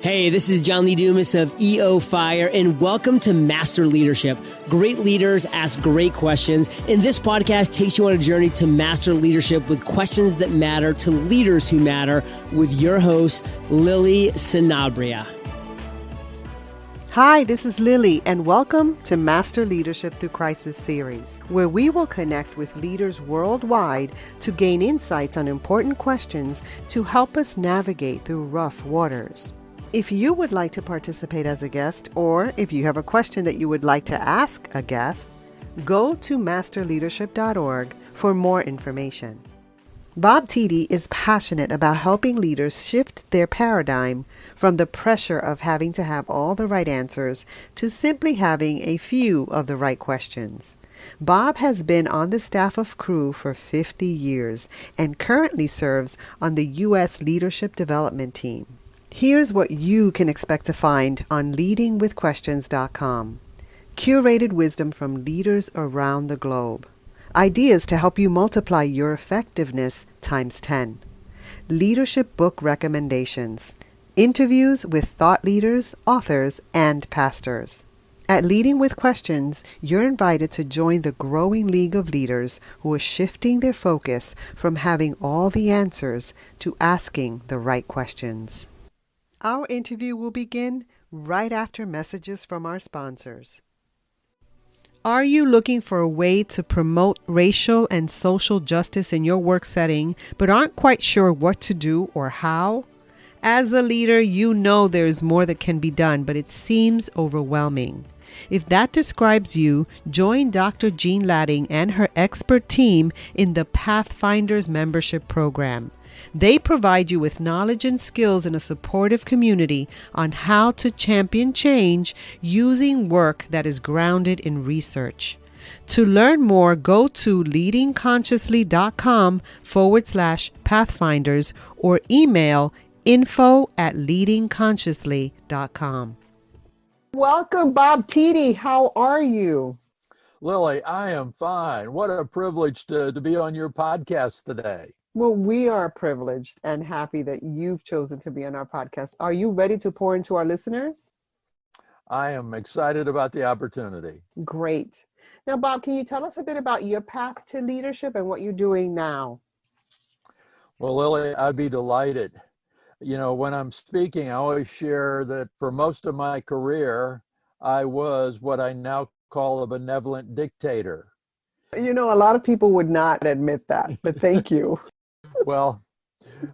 Hey, this is John Lee Dumas of EO Fire, and welcome to Master Leadership. Great leaders ask great questions, and this podcast takes you on a journey to master leadership with questions that matter to leaders who matter with your host, Lily Sanabria. Hi, this is Lily, and welcome to Master Leadership Through Crisis series, where we will connect with leaders worldwide to gain insights on important questions to help us navigate through rough waters. If you would like to participate as a guest, or if you have a question that you would like to ask a guest, go to masterleadership.org for more information. Bob Tiede is passionate about helping leaders shift their paradigm from the pressure of having to have all the right answers to simply having a few of the right questions. Bob has been on the staff of Crew for 50 years and currently serves on the U.S. Leadership Development Team. Here's what you can expect to find on leadingwithquestions.com. Curated wisdom from leaders around the globe. Ideas to help you multiply your effectiveness times 10. Leadership book recommendations. Interviews with thought leaders, authors, and pastors. At Leading with Questions, you're invited to join the growing league of leaders who are shifting their focus from having all the answers to asking the right questions. Our interview will begin right after messages from our sponsors. Are you looking for a way to promote racial and social justice in your work setting, but aren't quite sure what to do or how? As a leader, you know there is more that can be done, but it seems overwhelming. If that describes you, join Dr. Jean Latting and her expert team in the Pathfinders membership program. They provide you with knowledge and skills in a supportive community on how to champion change using work that is grounded in research. To learn more, go to leadingconsciously.com/pathfinders or email info@leadingconsciously.com. Welcome, Bob Tiede. How are you? Lily, I am fine. What a privilege to be on your podcast today. Well, we are privileged and happy that you've chosen to be on our podcast. Are you ready to pour into our listeners? I am excited about the opportunity. Great. Now, Bob, can you tell us a bit about your path to leadership and what you're doing now? Well, Lily, I'd be delighted. You know, when I'm speaking, I always share that for most of my career, I was what I now call a benevolent dictator. You know, a lot of people would not admit that, but thank you. Well,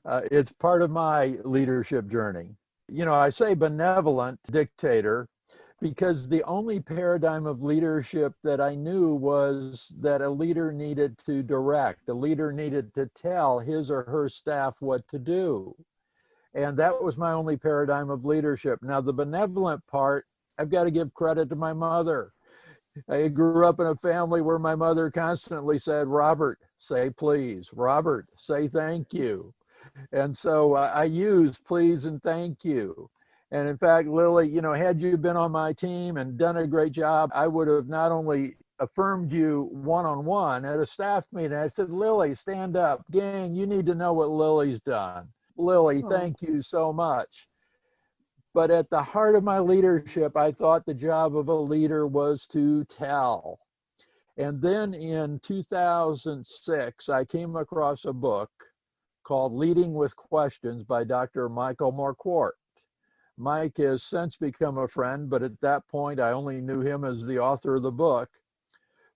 it's part of my leadership journey. You know, I say benevolent dictator because the only paradigm of leadership that I knew was that a leader needed to direct, a leader needed to tell his or her staff what to do. And that was my only paradigm of leadership. Now, the benevolent part, I've got to give credit to my mother. I grew up in a family where my mother constantly said, Robert, say please. Robert, say thank you. And so I use please and thank you. And in fact, Lily, you know, had you been on my team and done a great job, I would have not only affirmed you one-on-one at a staff meeting. I said, Lily, stand up. Gang, you need to know what Lily's done. Lily, thank you so much. But at the heart of my leadership, I thought the job of a leader was to tell. And then in 2006, I came across a book called Leading with Questions by Dr. Michael Marquardt. Mike has since become a friend, but at that point, I only knew him as the author of the book.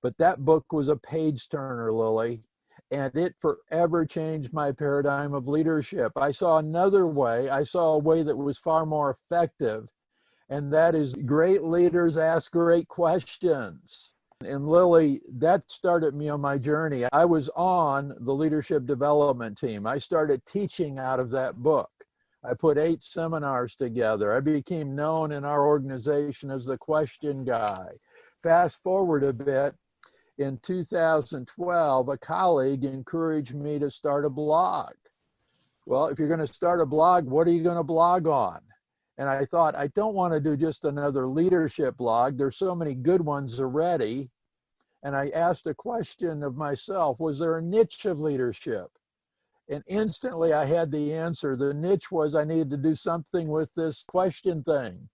But that book was a page turner, Lily. And it forever changed my paradigm of leadership. I saw another way. I saw a way that was far more effective. And that is great leaders ask great questions. And Lily, that started me on my journey. I was on the leadership development team. I started teaching out of that book. I put 8 seminars together. I became known in our organization as the question guy. Fast forward a bit. In 2012, a colleague encouraged me to start a blog. Well, if you're going to start a blog, what are you going to blog on? And I thought, I don't want to do just another leadership blog. There's so many good ones already. And I asked a question of myself, was there a niche of leadership? And instantly I had the answer. The niche was I needed to do something with this question thing.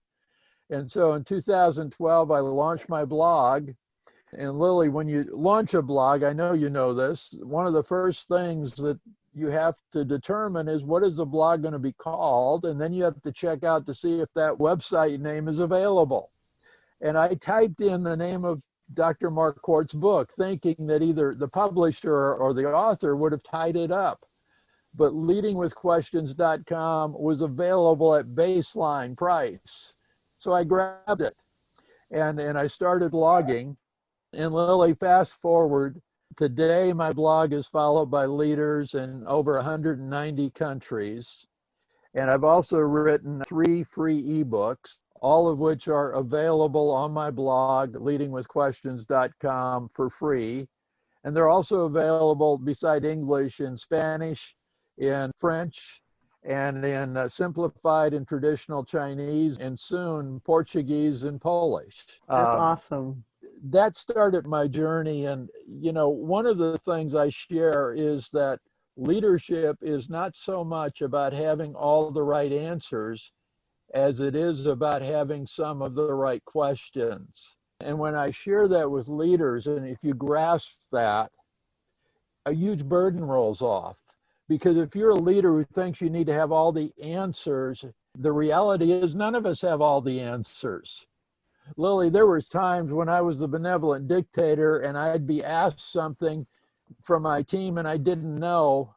And so in 2012, I launched my blog. And Lily, when you launch a blog, I know you know this, one of the first things that you have to determine is what is the blog going to be called? And then you have to check out to see if that website name is available. And I typed in the name of Dr. Marquardt's book, thinking that either the publisher or the author would have tied it up. But leadingwithquestions.com was available at baseline price. So I grabbed it and I started blogging. And Lily, fast forward, today my blog is followed by leaders in over 190 countries. And I've also written 3 free ebooks, all of which are available on my blog, leadingwithquestions.com, for free. And they're also available beside English in Spanish, in French, and in simplified and traditional Chinese, and soon Portuguese and Polish. That's awesome. That started my journey. And, one of the things I share is that leadership is not so much about having all the right answers as it is about having some of the right questions. And when I share that with leaders, and if you grasp that, a huge burden rolls off. Because if you're a leader who thinks you need to have all the answers, the reality is none of us have all the answers. Lily, there was times when I was the benevolent dictator and I'd be asked something from my team and I didn't know.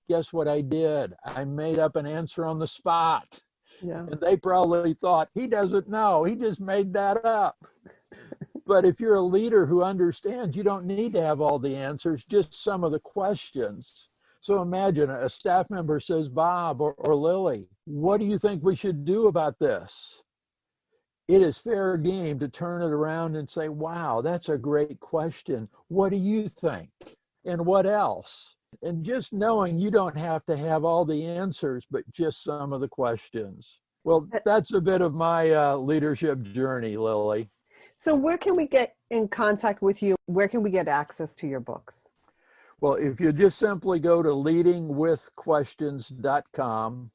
Guess what I did? I made up an answer on the spot. Yeah. And they probably thought, he doesn't know, he just made that up. But if you're a leader who understands you don't need to have all the answers, just some of the questions. So imagine a staff member says, Bob or Lily, what do you think we should do about this? It is fair game to turn it around and say, wow, that's a great question. What do you think? And what else? And just knowing you don't have to have all the answers, but just some of the questions. Well, that's a bit of my leadership journey, Lily. So where can we get in contact with you? Where can we get access to your books? Well, if you just simply go to leadingwithquestions.com,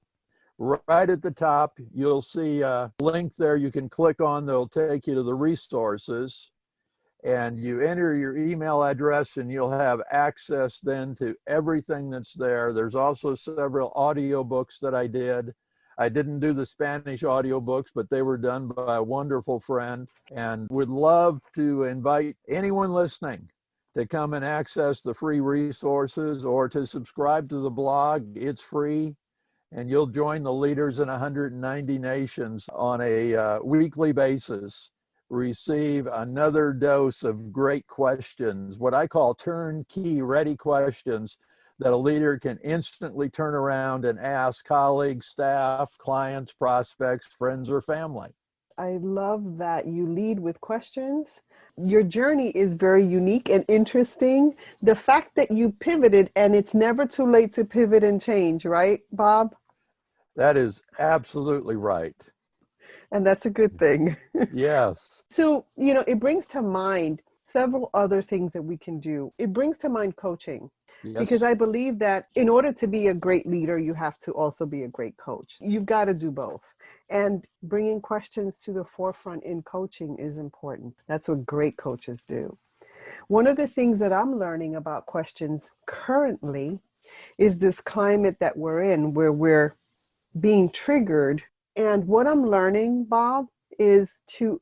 right at the top, you'll see a link there you can click on that'll take you to the resources. And you enter your email address and you'll have access then to everything that's there. There's also several audiobooks that I did. I didn't do the Spanish audiobooks, but they were done by a wonderful friend, and would love to invite anyone listening to come and access the free resources or to subscribe to the blog. It's free, and you'll join the leaders in 190 nations on a weekly basis. Receive another dose of great questions, what I call turnkey ready questions that a leader can instantly turn around and ask colleagues, staff, clients, prospects, friends, or family. I love that you lead with questions. Your journey is very unique and interesting. The fact that you pivoted, and it's never too late to pivot and change, right, Bob? That is absolutely right. And that's a good thing. Yes. So, it brings to mind several other things that we can do. It brings to mind coaching. Yes. Because I believe that in order to be a great leader, you have to also be a great coach. You've got to do both. And bringing questions to the forefront in coaching is important. That's what great coaches do. One of the things that I'm learning about questions currently is this climate that we're in, where we're being triggered. And what I'm learning, Bob, is to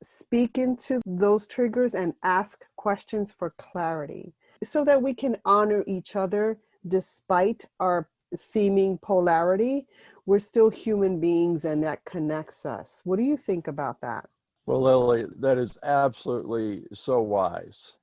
speak into those triggers and ask questions for clarity so that we can honor each other despite our seeming polarity. We're still human beings, and that connects us. What do you think about that? Well, Lily, that is absolutely so wise.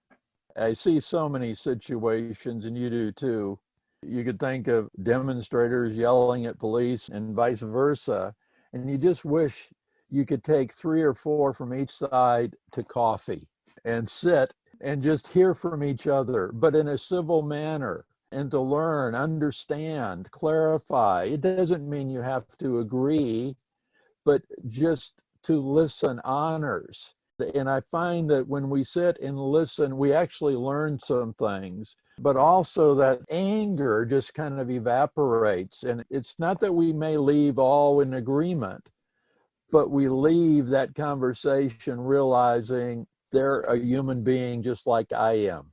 I see so many situations, and you do too. You could think of demonstrators yelling at police and vice versa, and you just wish you could take 3 or 4 from each side to coffee and sit and just hear from each other, but in a civil manner, and to learn, understand, clarify. It doesn't mean you have to agree, but just to listen honors. And I find that when we sit and listen, we actually learn some things. but also that anger just kind of evaporates. And it's not that we may leave all in agreement, but we leave that conversation realizing they're a human being just like I am.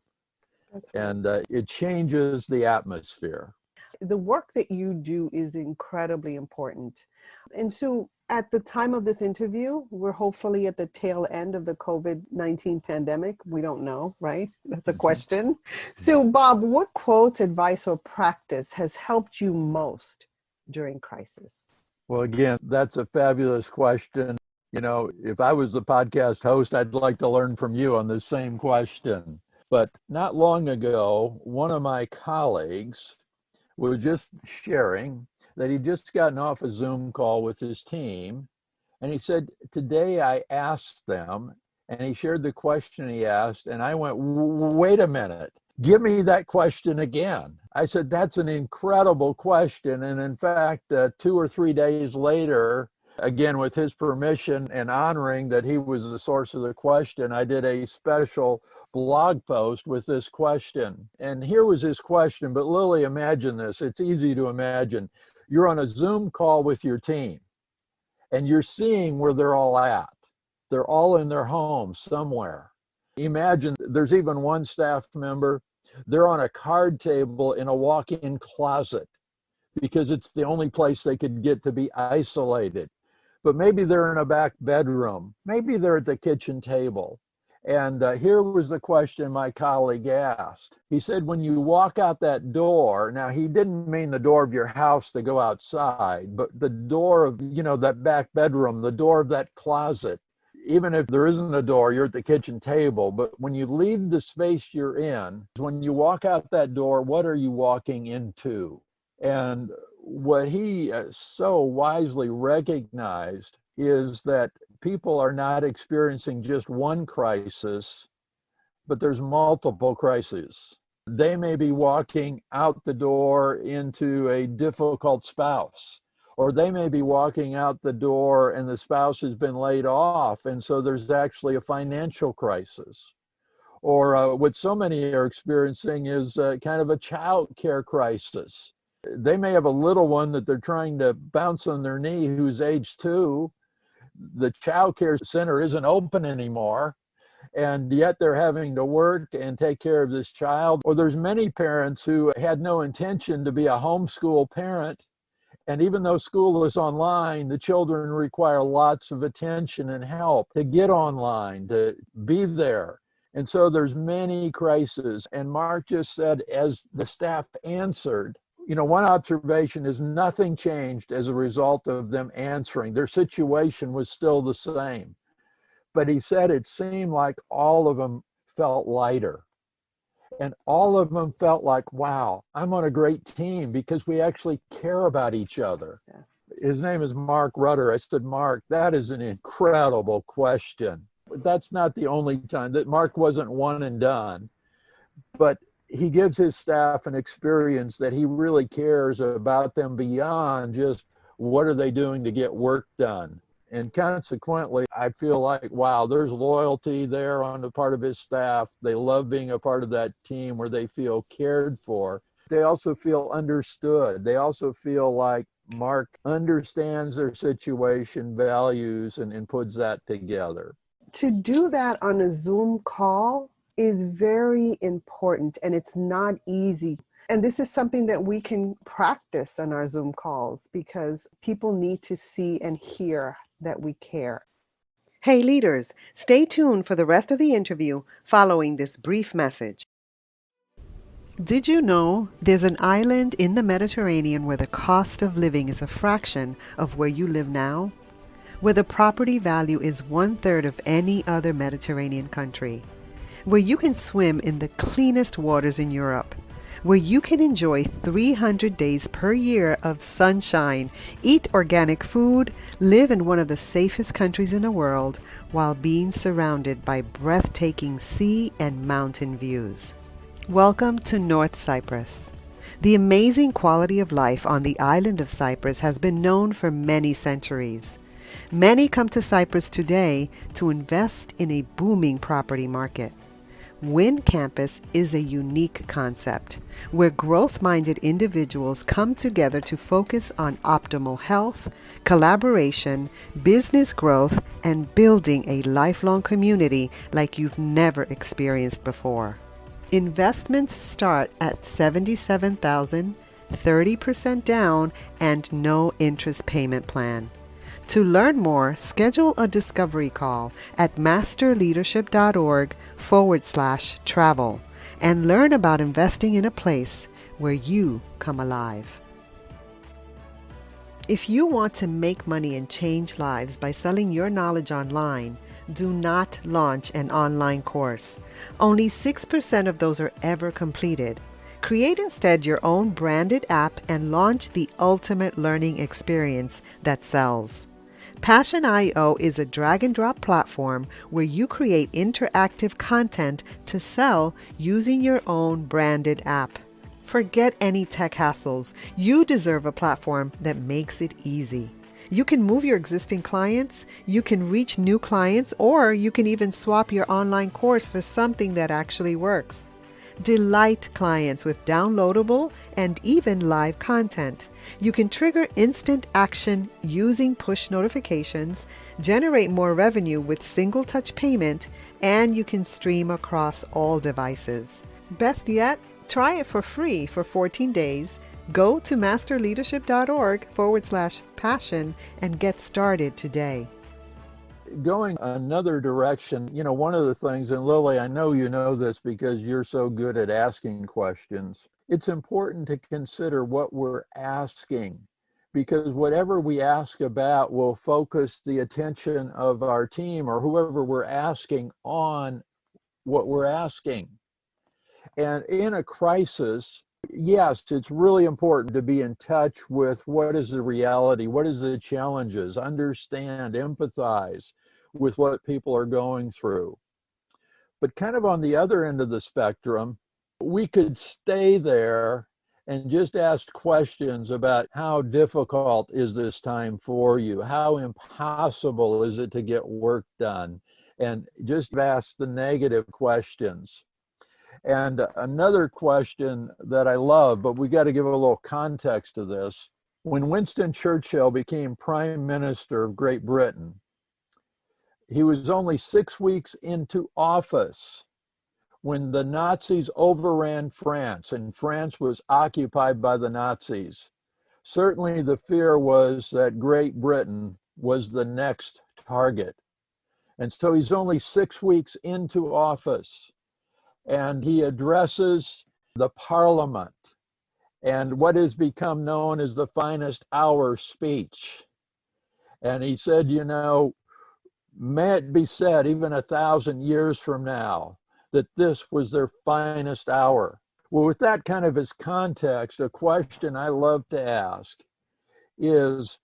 That's right. And it changes the atmosphere. The work that you do is incredibly important. And so at the time of this interview, we're hopefully at the tail end of the COVID-19 pandemic. We don't know, right? That's a question. So Bob, what quotes, advice, or practice has helped you most during crisis? Well, again, that's a fabulous question. You know, if I was the podcast host, I'd like to learn from you on this same question. But not long ago, one of my colleagues was just sharing that he'd just gotten off a Zoom call with his team. And he said, today I asked them, and he shared the question he asked. And I went, wait a minute, give me that question again. I said, that's an incredible question. And in fact, 2 or 3 days later, again, with his permission and honoring that he was the source of the question, I did a special blog post with this question. And here was his question, but Lily, imagine this. It's easy to imagine. You're on a Zoom call with your team and you're seeing where they're all at. They're all in their homes somewhere. Imagine there's even one staff member, they're on a card table in a walk-in closet because it's the only place they could get to be isolated. But maybe they're in a back bedroom. Maybe they're at the kitchen table. And here was the question my colleague asked. He said, when you walk out that door, now he didn't mean the door of your house to go outside, but the door of, you know, that back bedroom, the door of that closet. Even if there isn't a door, you're at the kitchen table. But when you leave the space you're in, when you walk out that door, what are you walking into? And what he so wisely recognized is that people are not experiencing just one crisis, but there's multiple crises. They may be walking out the door into a difficult spouse, or they may be walking out the door and the spouse has been laid off, and so there's actually a financial crisis. Or what so many are experiencing is kind of a child care crisis. They may have a little one that they're trying to bounce on their knee who's age 2. The child care center isn't open anymore, and yet they're having to work and take care of this child. Or there's many parents who had no intention to be a homeschool parent, and even though school is online, the children require lots of attention and help to get online, to be there. And so there's many crises. And Mark just said, as the staff answered, you know, one observation is nothing changed as a result of them answering. Their situation was still the same. But he said it seemed like all of them felt lighter. And all of them felt like, wow, I'm on a great team because we actually care about each other. Yeah. His name is Mark Rutter. I said, Mark, that is an incredible question. That's not the only time that Mark wasn't one and done. But he gives his staff an experience that he really cares about them beyond just what are they doing to get work done. And consequently, I feel like, wow, there's loyalty there on the part of his staff. They love being a part of that team where they feel cared for. They also feel understood. They also feel like Mark understands their situation, values, and puts that together. To do that on a Zoom call is very important, and it's not easy. And this is something that we can practice on our Zoom calls because people need to see and hear that we care. Hey leaders, stay tuned for the rest of the interview following this brief message. Did you know there's an island in the Mediterranean where the cost of living is a fraction of where you live now? Where the property value is 1/3 of any other Mediterranean country? Where you can swim in the cleanest waters in Europe, where you can enjoy 300 days per year of sunshine, eat organic food, live in one of the safest countries in the world, while being surrounded by breathtaking sea and mountain views. Welcome to North Cyprus. The amazing quality of life on the island of Cyprus has been known for many centuries. Many come to Cyprus today to invest in a booming property market. Win Campus is a unique concept where growth-minded individuals come together to focus on optimal health, collaboration, business growth, and building a lifelong community like you've never experienced before. Investments start at $77,000, 30% down, and no interest payment plan. To learn more, schedule a discovery call at masterleadership.org/travel and learn about investing in a place where you come alive. If you want to make money and change lives by selling your knowledge online, do not launch an online course. Only 6% of those are ever completed. Create instead your own branded app and launch the ultimate learning experience that sells. Passion.io is a drag-and-drop platform where you create interactive content to sell using your own branded app. Forget any tech hassles. You deserve a platform that makes it easy. You can move your existing clients, you can reach new clients, or you can even swap your online course for something that actually works. Delight clients with downloadable and even live content. You can trigger instant action using push notifications, generate more revenue with single touch payment, and you can stream across all devices. Best yet, try it for free for 14 days. Go to masterleadership.org/passion and get started today. Going another direction, one of the things, and Lily, I know you know this because you're so good at asking questions. It's important to consider what we're asking, because whatever we ask about will focus the attention of our team or whoever we're asking on what we're asking. And in a crisis, yes, it's really important to be in touch with what is the reality, what is the challenges, understand, empathize with what people are going through. But kind of on the other end of the spectrum, we could stay there and just ask questions about how difficult is this time for you? How impossible is it to get work done? And just ask the negative questions. And another question that I love, but we got to give a little context to this. When Winston Churchill became Prime Minister of Great Britain, he was only 6 weeks into office when the Nazis overran France and France was occupied by the Nazis. Certainly the fear was that Great Britain was the next target. And so he's only 6 weeks into office. And he addresses the Parliament and what has become known as the finest hour speech. And he said, may it be said even 1,000 years from now that this was their finest hour. Well, with that kind of as context, a question I love to ask is,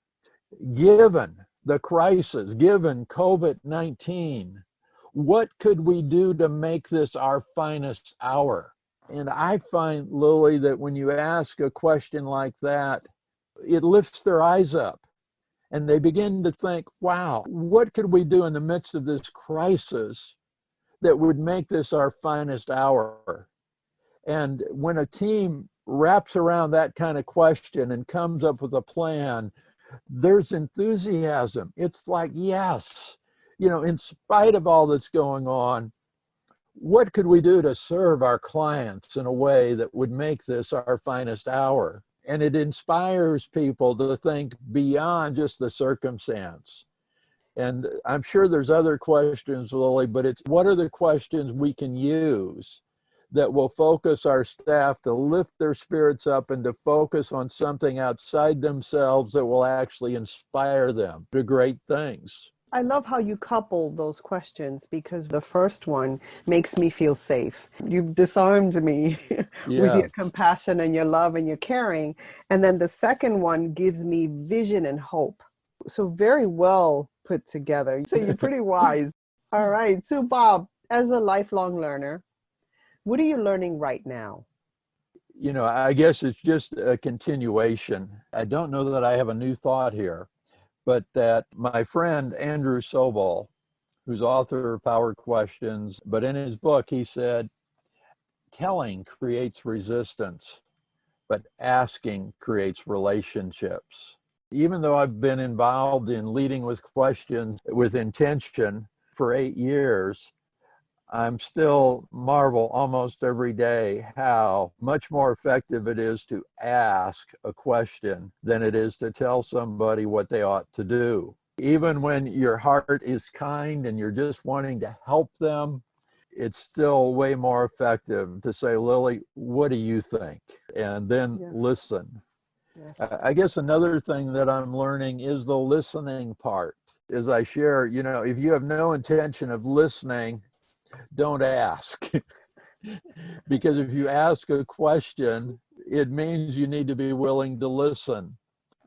given the crisis, given COVID-19, what could we do to make this our finest hour? And I find, Lily, that when you ask a question like that, it lifts their eyes up and they begin to think, wow, what could we do in the midst of this crisis that would make this our finest hour? And when a team wraps around that kind of question and comes up with a plan, there's enthusiasm. It's like, yes, in spite of all that's going on, what could we do to serve our clients in a way that would make this our finest hour? And it inspires people to think beyond just the circumstance. And I'm sure there's other questions, Lily, but it's what are the questions we can use that will focus our staff to lift their spirits up and to focus on something outside themselves that will actually inspire them to great things. I love how you couple those questions, because the first one makes me feel safe. You've disarmed me with your compassion and your love and your caring. And then the second one gives me vision and hope. So very well put together. So you're pretty wise. All right. So Bob, as a lifelong learner, what are you learning right now? I guess it's just a continuation. I don't know that I have a new thought here, but that my friend Andrew Sobol, who's author of Power Questions. But in his book, he said, telling creates resistance, but asking creates relationships. Even though I've been involved in leading with questions with intention for 8 years, I'm still marvel almost every day how much more effective it is to ask a question than it is to tell somebody what they ought to do. Even when your heart is kind and you're just wanting to help them, it's still way more effective to say, Lily, what do you think? And then listen. Yes. I guess another thing that I'm learning is the listening part. As I share, if you have no intention of listening, don't ask. Because if you ask a question, it means you need to be willing to listen.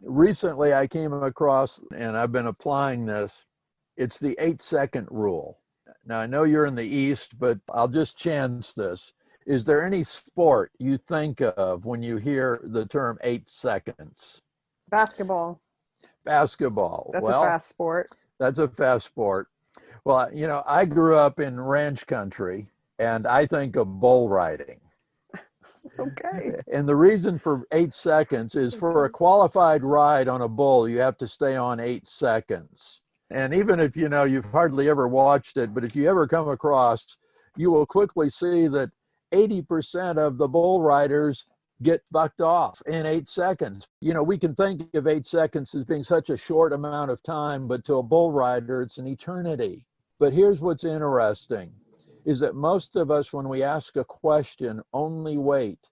Recently, I came across, and I've been applying this, it's the 8-second rule. Now, I know you're in the East, but I'll just chance this. Is there any sport you think of when you hear the term 8 seconds? Basketball. Basketball. That's a fast sport. That's a fast sport. Well, I grew up in ranch country, and I think of bull riding. Okay. And the reason for 8 seconds is for a qualified ride on a bull, you have to stay on 8 seconds. And even if, you've hardly ever watched it, but if you ever come across, you will quickly see that 80% of the bull riders get bucked off in 8 seconds. We can think of 8 seconds as being such a short amount of time, but to a bull rider, it's an eternity. But here's what's interesting, is that most of us, when we ask a question, only wait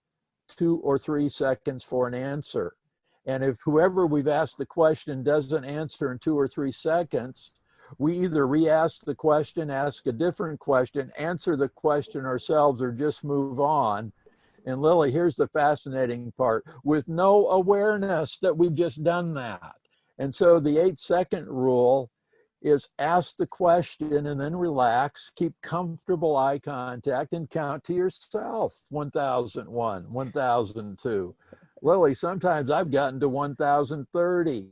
2 or 3 seconds for an answer. And if whoever we've asked the question doesn't answer in 2 or 3 seconds, we either re-ask the question, ask a different question, answer the question ourselves, or just move on. And Lily, here's the fascinating part, with no awareness that we've just done that. And so the 8-second rule is ask the question and then relax, keep comfortable eye contact, and count to yourself. 1001, 1002. Lily, sometimes I've gotten to 1030.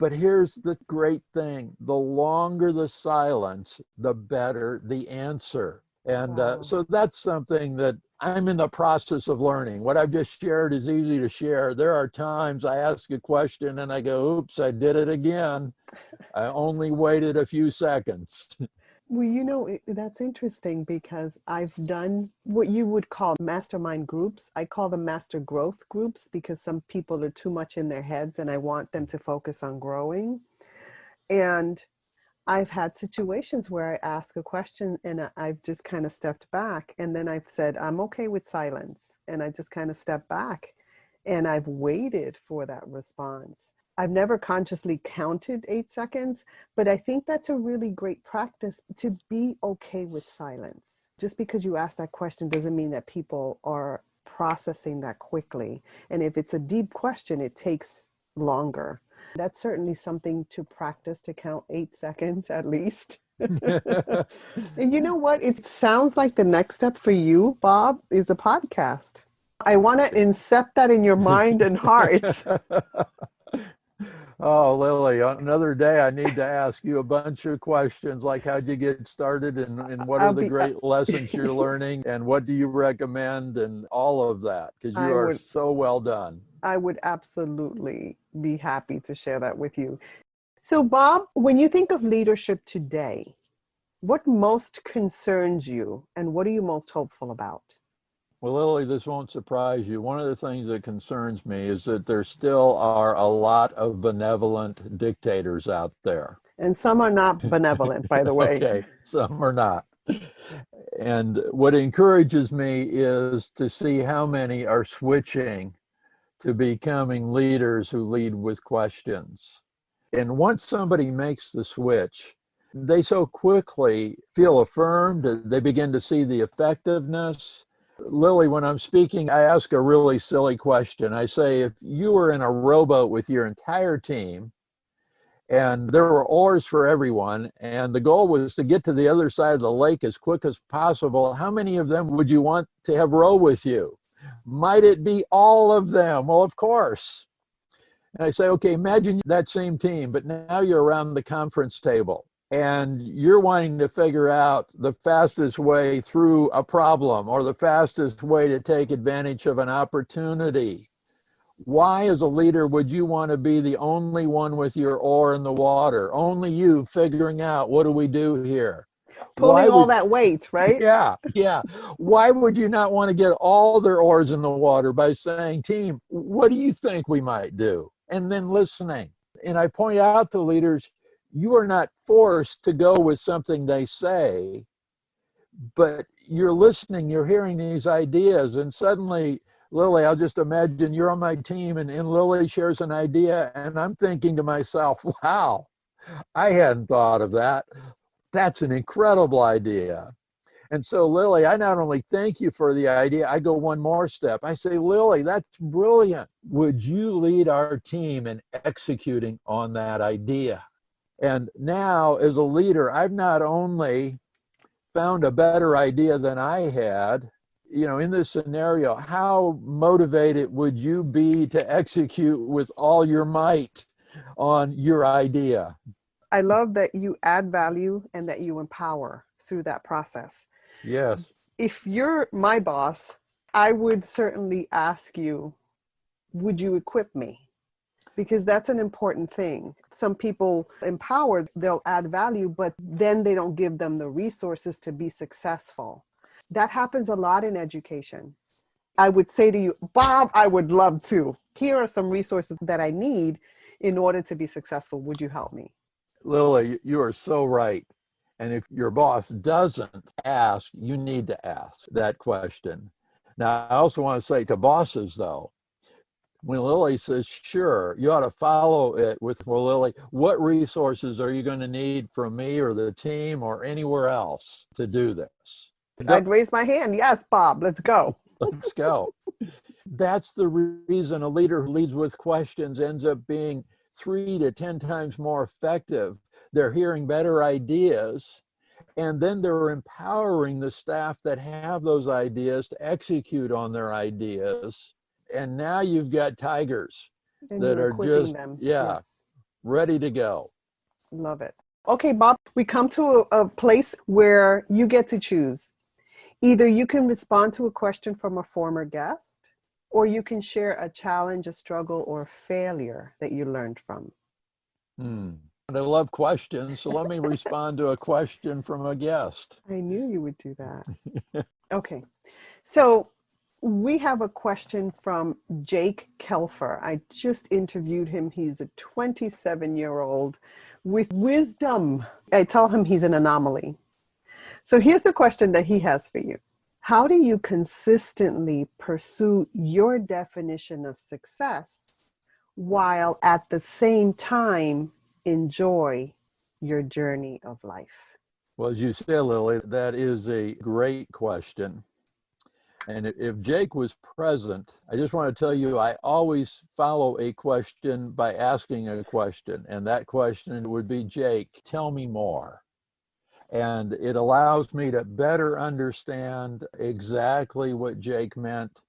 But here's the great thing. The longer the silence, the better the answer. And so that's something that I'm in the process of learning. What I've just shared is easy to share. There are times I ask a question and I go, oops, I did it again. I only waited a few seconds. Well, that's interesting because I've done what you would call mastermind groups. I call them master growth groups because some people are too much in their heads and I want them to focus on growing. And I've had situations where I ask a question and I've just kind of stepped back, and then I've said, I'm okay with silence. And I just kind of stepped back and I've waited for that response. I've never consciously counted 8 seconds, but I think that's a really great practice to be okay with silence. Just because you ask that question doesn't mean that people are processing that quickly. And if it's a deep question, it takes longer. That's certainly something to practice, to count 8 seconds at least. And you know what? It sounds like the next step for you, Bob, is a podcast. I want to incept that in your mind and heart. Oh, Lily, another day I need to ask you a bunch of questions like how'd you get started and what are the great lessons you're learning and what do you recommend and all of that, because you are so well done. I would absolutely be happy to share that with you. So Bob, when you think of leadership today, what most concerns you and what are you most hopeful about? Well, Lily, this won't surprise you. One of the things that concerns me is that there still are a lot of benevolent dictators out there. And some are not benevolent, by the way. Okay, some are not. And what encourages me is to see how many are switching to becoming leaders who lead with questions. And once somebody makes the switch, they so quickly feel affirmed, they begin to see the effectiveness. Lily, when I'm speaking, I ask a really silly question. I say, if you were in a rowboat with your entire team and there were oars for everyone and the goal was to get to the other side of the lake as quick as possible, how many of them would you want to have row with you? Might it be all of them? Well, of course. And I say, okay, imagine that same team, but now you're around the conference table. and you're wanting to figure out the fastest way through a problem or the fastest way to take advantage of an opportunity. Why, as a leader, would you want to be the only one with your oar in the water? Only you figuring out, what do we do here? Pulling all that weight, right? Yeah, yeah. Why would you not want to get all their oars in the water by saying, team, what do you think we might do? And then listening. And I point out to leaders, you are not forced to go with something they say, but you're listening, you're hearing these ideas, and suddenly, Lily, I'll just imagine you're on my team and Lily shares an idea, and I'm thinking to myself, wow, I hadn't thought of that. That's an incredible idea. And so, Lily, I not only thank you for the idea, I go one more step. I say, Lily, that's brilliant. Would you lead our team in executing on that idea? And now, as a leader, I've not only found a better idea than I had, in this scenario, how motivated would you be to execute with all your might on your idea? I love that you add value and that you empower through that process. Yes. If you're my boss, I would certainly ask you, would you equip me? Because that's an important thing. Some people empowered, they'll add value, but then they don't give them the resources to be successful. That happens a lot in education. I would say to you, Bob, I would love to. Here are some resources that I need in order to be successful. Would you help me? Lily, you are so right. And if your boss doesn't ask, you need to ask that question. Now, I also want to say to bosses, though, when Lily says, sure, you ought to follow it with, well, Lily, what resources are you going to need from me or the team or anywhere else to do this? I'd raise my hand. Yes, Bob, let's go. Let's go. That's the reason a leader who leads with questions ends up being 3 to 10 times more effective. They're hearing better ideas, and then they're empowering the staff that have those ideas to execute on their ideas. And now you've got tigers And that you're are equipping just, them. yes, ready to go. Love it. Okay, Bob, we come to a place where you get to choose. Either you can respond to a question from a former guest, or you can share a challenge, a struggle, or a failure that you learned from. I love questions, so let me respond to a question from a guest. I knew you would do that. Okay, so we have a question from Jake Kelfer. I just interviewed him. He's a 27-year-old with wisdom. I tell him he's an anomaly. So here's the question that he has for you. How do you consistently pursue your definition of success while at the same time enjoy your journey of life? Well, as you said, Lily, that is a great question. And if Jake was present, I just want to tell you, I always follow a question by asking a question. And that question would be, Jake, tell me more. And it allows me to better understand exactly what Jake meant.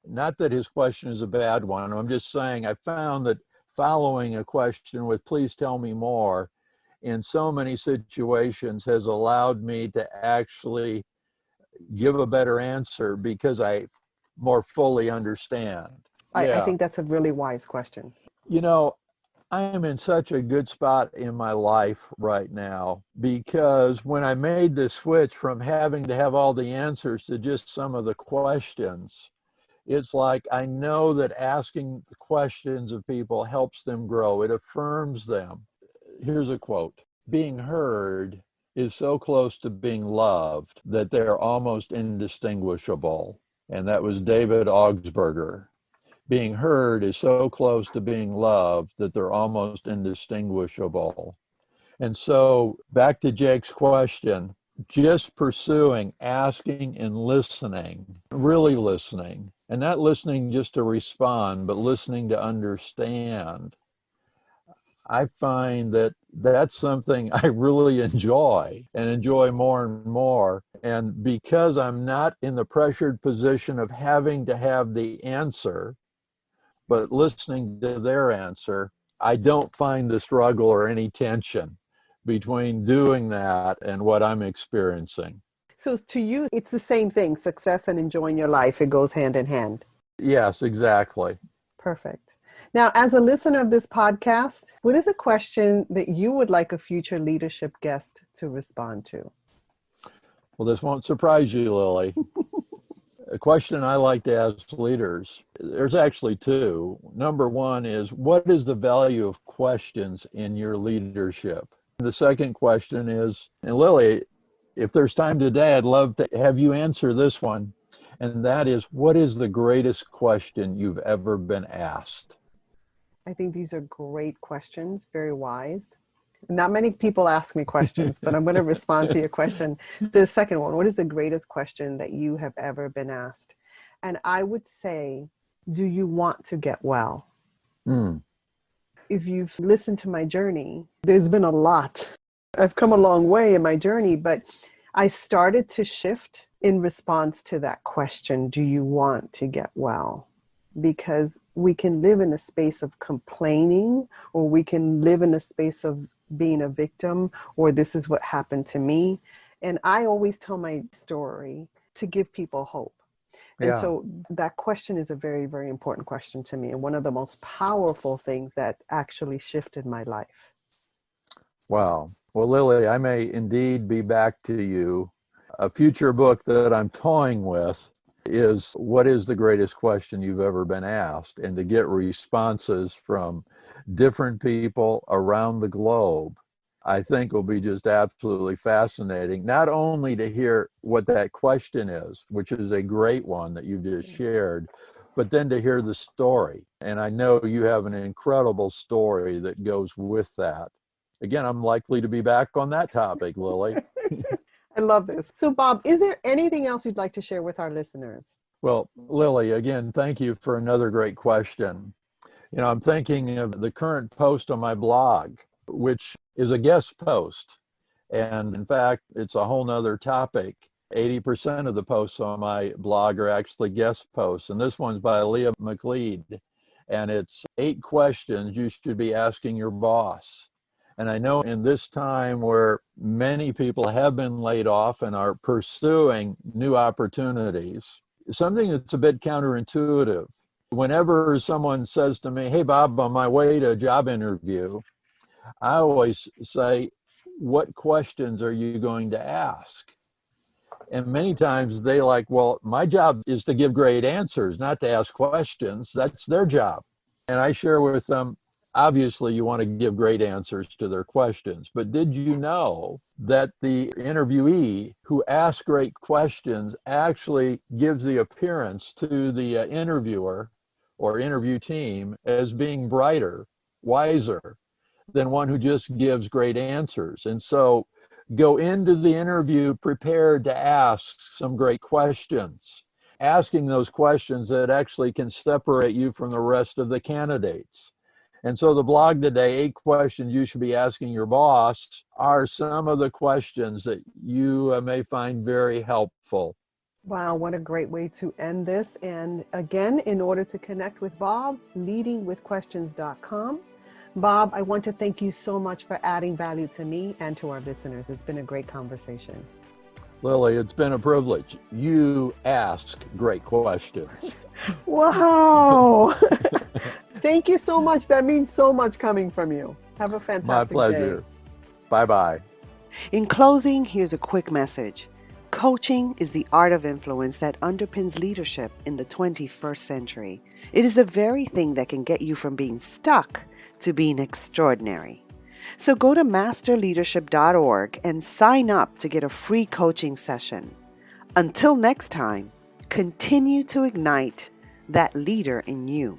Not that his question is a bad one. I'm just saying I found that following a question with, please tell me more, in so many situations has allowed me to actually give a better answer because I more fully understand. I think that's a really wise question. I am in such a good spot in my life right now because when I made the switch from having to have all the answers to just some of the questions, it's like I know that asking the questions of people helps them grow. It affirms them. Here's a quote. Being heard is so close to being loved that they're almost indistinguishable. And that was David Augsburger. Being heard is so close to being loved that they're almost indistinguishable. And so back to Jake's question, just pursuing, asking and listening, really listening, and not listening just to respond, but listening to understand. I find that that's something I really enjoy and enjoy more and more. And because I'm not in the pressured position of having to have the answer, but listening to their answer, I don't find the struggle or any tension between doing that and what I'm experiencing. So to you, it's the same thing, success and enjoying your life. It goes hand in hand. Yes, exactly. Perfect. Now, as a listener of this podcast, what is a question that you would like a future leadership guest to respond to? Well, this won't surprise you, Lily. A question I like to ask leaders, there's actually two. Number one is, what is the value of questions in your leadership? The second question is, and Lily, if there's time today, I'd love to have you answer this one. And that is, what is the greatest question you've ever been asked? I think these are great questions, very wise. Not many people ask me questions, but I'm going to respond to your question. The second one, what is the greatest question that you have ever been asked? And I would say, do you want to get well? If you've listened to my journey, there's been a lot. I've come a long way in my journey, but I started to shift in response to that question, do you want to get well? Because we can live in a space of complaining, or we can live in a space of being a victim, or this is what happened to me. And I always tell my story to give people hope. And so that question is a very, very important question to me, and one of the most powerful things that actually shifted my life. Wow. Well, Lily, I may indeed be back to you. A future book that I'm toying with is, what is the greatest question you've ever been asked? And to get responses from different people around the globe, I think will be just absolutely fascinating. Not only to hear what that question is, which is a great one that you just shared, but then to hear the story. And I know you have an incredible story that goes with that. Again, I'm likely to be back on that topic, Lily. I love this. So, Bob, is there anything else you'd like to share with our listeners? Well, Lily, again, thank you for another great question. I'm thinking of the current post on my blog, which is a guest post. And in fact, it's a whole nother topic. 80% of the posts on my blog are actually guest posts. And this one's by Leah McLeod. And it's 8 questions you should be asking your boss. And I know in this time where many people have been laid off and are pursuing new opportunities, something that's a bit counterintuitive. Whenever someone says to me, hey, Bob, on my way to a job interview, I always say, what questions are you going to ask? And many times they like, well, my job is to give great answers, not to ask questions. That's their job. And I share with them, obviously, you want to give great answers to their questions. But did you know that the interviewee who asks great questions actually gives the appearance to the interviewer or interview team as being brighter, wiser than one who just gives great answers? And so go into the interview prepared to ask some great questions, asking those questions that actually can separate you from the rest of the candidates. And so the blog today, 8 questions you should be asking your boss, are some of the questions that you may find very helpful. Wow, what a great way to end this. And again, in order to connect with Bob, leadingwithquestions.com. Bob, I want to thank you so much for adding value to me and to our listeners. It's been a great conversation. Lily, it's been a privilege. You ask great questions. Wow. Thank you so much. That means so much coming from you. Have a fantastic day. My pleasure. Bye-bye. In closing, here's a quick message. Coaching is the art of influence that underpins leadership in the 21st century. It is the very thing that can get you from being stuck to being extraordinary. So go to masterleadership.org and sign up to get a free coaching session. Until next time, continue to ignite that leader in you.